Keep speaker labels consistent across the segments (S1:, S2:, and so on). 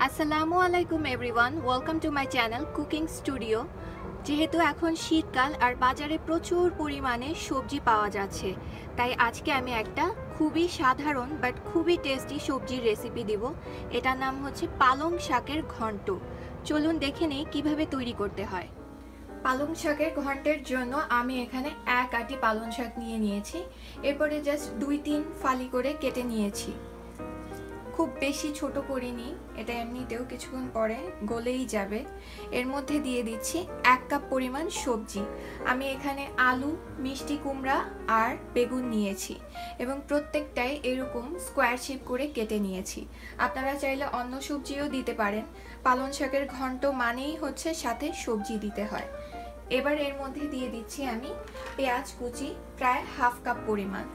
S1: আসসালামু আলাইকুম everyone, welcome to my channel cooking studio. যেহেতু এখন শীতকাল আর বাজারে প্রচুর পরিমাণে সবজি পাওয়া যাচ্ছে, তাই আজকে আমি একটা খুবই সাধারণ বাট খুবই টেস্টি সবজির রেসিপি দিব। এটার নাম হচ্ছে পালং শাকের ঘন্ট। চলুন দেখে নেই কিভাবে তৈরি করতে হয়। পালং শাকের ঘন্টের জন্য আমি এখানে এক আটি পালং শাক নিয়েছি। এরপরে জাস্ট 2-3 ফালি করে কেটে নিয়েছি। খুব বেশি ছোট করিনি, এটা এমনিতেও কিছুক্ষণ পরে গলেই যাবে। এর মধ্যে দিয়ে দিচ্ছি 1 কাপ পরিমাণ সবজি। আমি এখানে আলু, মিষ্টি কুমড়া আর বেগুন নিয়েছি এবং প্রত্যেকটাই এরকম স্কোয়ার শেপ করে কেটে নিয়েছি। আপনারা চাইলে অন্য সবজিও দিতে পারেন। পালং শাকের ঘন্ট মানেই হচ্ছে সাথে সবজি দিতে হয়। এবার এর মধ্যে দিয়ে দিচ্ছি আমি পেঁয়াজ কুচি, প্রায় হাফ কাপ পরিমাণ।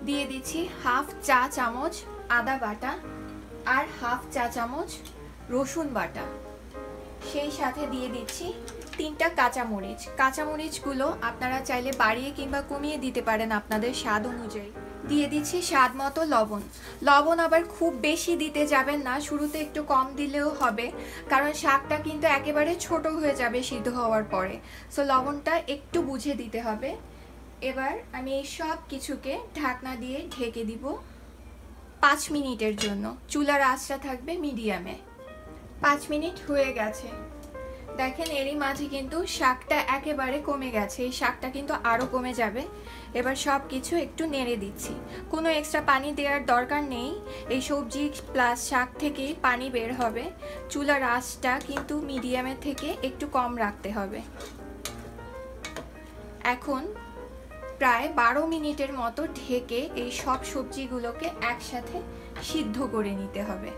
S1: দিয়ে দিচ্ছি হাফ চা চামচ আদা বাটা আর হাফ চা চামচ রসুন বাটা। সেই সাথে দিয়ে দিচ্ছি 3টা কাঁচামরিচ। কাঁচামরিচগুলো আপনারা চাইলে বাড়িয়ে কিংবা কমিয়ে দিতে পারেন আপনাদের স্বাদ অনুযায়ী। দিয়ে দিচ্ছি স্বাদ মতো লবণ। লবণ আবার খুব বেশি দিতে যাবেন না, শুরুতে একটু কম দিলেও হবে, কারণ শাকটা কিন্তু একেবারে ছোট হয়ে যাবে সিদ্ধ হওয়ার পরে। সো লবণটা একটু বুঝে দিতে হবে। এবার আমি এই সব কিছুকে ঢাকনা দিয়ে ঢেকে দিব 5 মিনিটের জন্য। চুলার আঁচটা থাকবে মিডিয়ামে। 5 মিনিট হয়ে গেছে। দেখেন এরই মাঝে কিন্তু শাকটা একেবারে কমে গেছে, এই শাকটা কিন্তু আরও কমে যাবে। এবার সব কিছু একটু নেড়ে দিচ্ছি। কোনো এক্সট্রা পানি দেওয়ার দরকার নেই, এই সবজি প্লাস শাক থেকেই পানি বের হবে। চুলার আঁচটা কিন্তু মিডিয়ামের থেকে একটু কম রাখতে হবে। এখন প্রায় 12 মিনিটের মতো ঢেকে এই সব সবজিগুলোকে একসাথে সিদ্ধ করে নিতে হবে।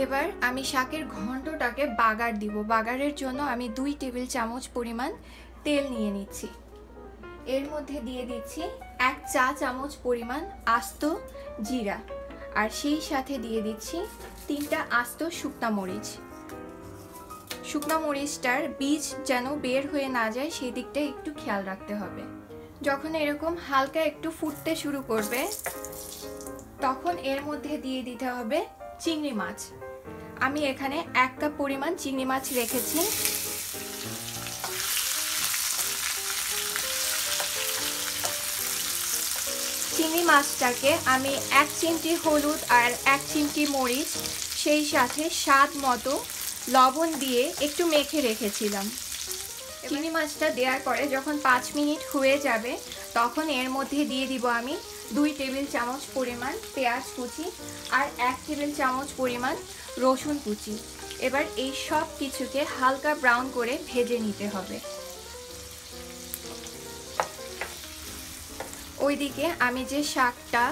S1: এবার আমি শাকের ঘন্টটাকে বাগার দিব। বাগারের জন্য আমি 2 টেবিল চামচ পরিমাণ তেল নিয়ে নিচ্ছি। এর মধ্যে দিয়ে দিচ্ছি 1 চা চামচ পরিমাণ আস্ত জিরা আর সেই সাথে দিয়ে দিচ্ছি 3টা আস্ত শুকনা মরিচ। শুকনা মরিচটার বীজ যেন বের হয়ে না যায় সেই দিকটা একটু খেয়াল রাখতে হবে। যখন এরকম হালকা একটু ফুটতে শুরু করবে তখন এর মধ্যে দিয়ে দিতে হবে চিংড়ি মাছ। আমি এখানে 1 কাপ পরিমাণ চিংড়ি মাছ রেখেছি। চিংড়ি মাছটাকে আমি 1 চিমটি হলুদ আর 1 চিমটি মরিচ সেই সাথে স্বাদ মতো লবণ দিয়ে একটু মেখে রেখেছিলাম। চিংড়ি মাছটা দেওয়ার পরে যখন 5 মিনিট হয়ে যাবে তখন এর মধ্যে দিয়ে দিব আমি 2 টেবিল চামচ পরিমাণ পেঁয়াজ কুচি আর 1 টেবিল চামচ পরিমাণ রসুন কুচি। এবার এই সব কিছুকে হালকা ব্রাউন করে ভেজে নিতে হবে। ওইদিকে আমি যে শাকটা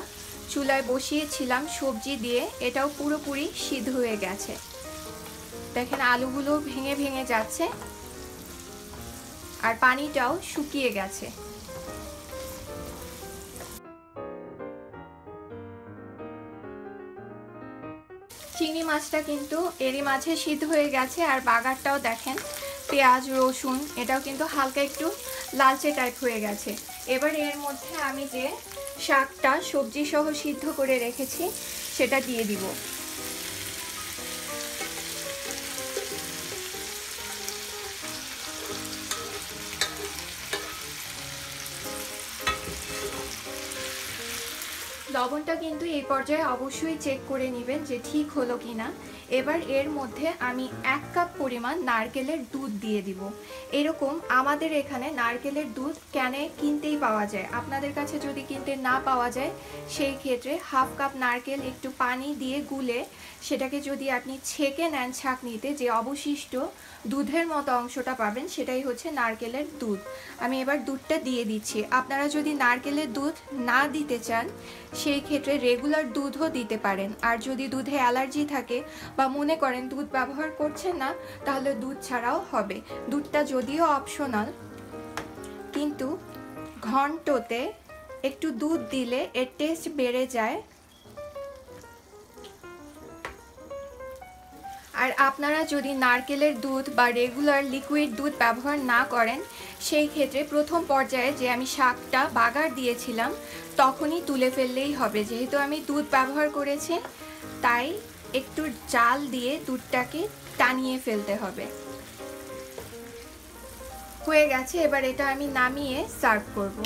S1: চুলায় বসিয়েছিলাম সবজি দিয়ে, এটাও পুরোপুরি সিদ্ধ হয়ে গেছে। দেখেন আলুগুলো ভেঙে ভেঙে যাচ্ছে আর পানিটাও শুকিয়ে গেছে। চিংড়ি মাছটা কিন্তু এরই মাঝে সিদ্ধ হয়ে গেছে আর বাগারটাও দেখেন পেঁয়াজ রসুন এটাও কিন্তু হালকা একটু লালচে টাইপ হয়ে গেছে। এবার এর মধ্যে আমি যে শাকটা সবজি সহ সিদ্ধ করে রেখেছি সেটা দিয়ে দিব। লবণটা কিন্তু এই পর্যায়ে অবশ্যই চেক করে নেবেন যে ঠিক হলো কিনা। এবার এর মধ্যে আমি 1 কাপ পরিমাণ নারকেলের দুধ দিয়ে দিব। এরকম আমাদের এখানে নারকেলের দুধ ক্যানে কিনতেই পাওয়া যায়। আপনাদের কাছে যদি কিনতে না পাওয়া যায় সেই ক্ষেত্রে হাফ কাপ নারকেল একটু পানি দিয়ে গুলে সেটাকে যদি আপনি ছেঁকে নেন ছাঁকনিতে, যে অবশিষ্ট দুধের মতো অংশটা পাবেন সেটাই হচ্ছে নারকেলের দুধ। আমি এবার দুধটা দিয়ে দিচ্ছি। আপনারা যদি নারকেলের দুধ না দিতে চান সেই ক্ষেত্রে রেগুলার দুধও দিতে পারেন। আর যদি দুধে অ্যালার্জি থাকে বা মনে করেন দুধ ব্যবহার করছেন না তাহলে দুধ ছাড়াও হবে। দুধটা যদিও অপশনাল, কিন্তু ঘন্টতে একটু দুধ দিলে এর টেস্ট বেড়ে যায়। আর আপনারা যদি নারকেলের দুধ বা রেগুলার লিকুইড দুধ ব্যবহার না করেন, সেই ক্ষেত্রে প্রথম পর্যায়ে যে আমি শাকটা বাগার দিয়েছিলাম তখনই তুলে ফেললেই হবে। যেহেতু আমি দুধ ব্যবহার করেছি তাই একটু জাল দিয়ে দুধটাকে টানিয়ে ফেলতে হবে। হয়ে গেছে, এবার এটা আমি নামিয়ে সার্ভ করব।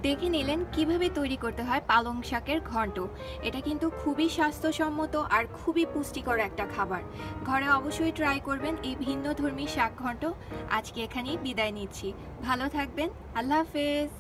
S1: দেখে নিলেন কিভাবে তৈরি করতে হয় পালং শাকের ঘন্ট। এটা কিন্তু খুবই স্বাস্থ্যসম্মত আর খুবই পুষ্টিকর একটা খাবার। ঘরে অবশ্যই ট্রাই করবেন এই ভিন্নধর্মী শাক ঘন্ট। আজকে এখানেই বিদায় নিচ্ছি। ভালো থাকবেন। আল্লাহ হাফেজ।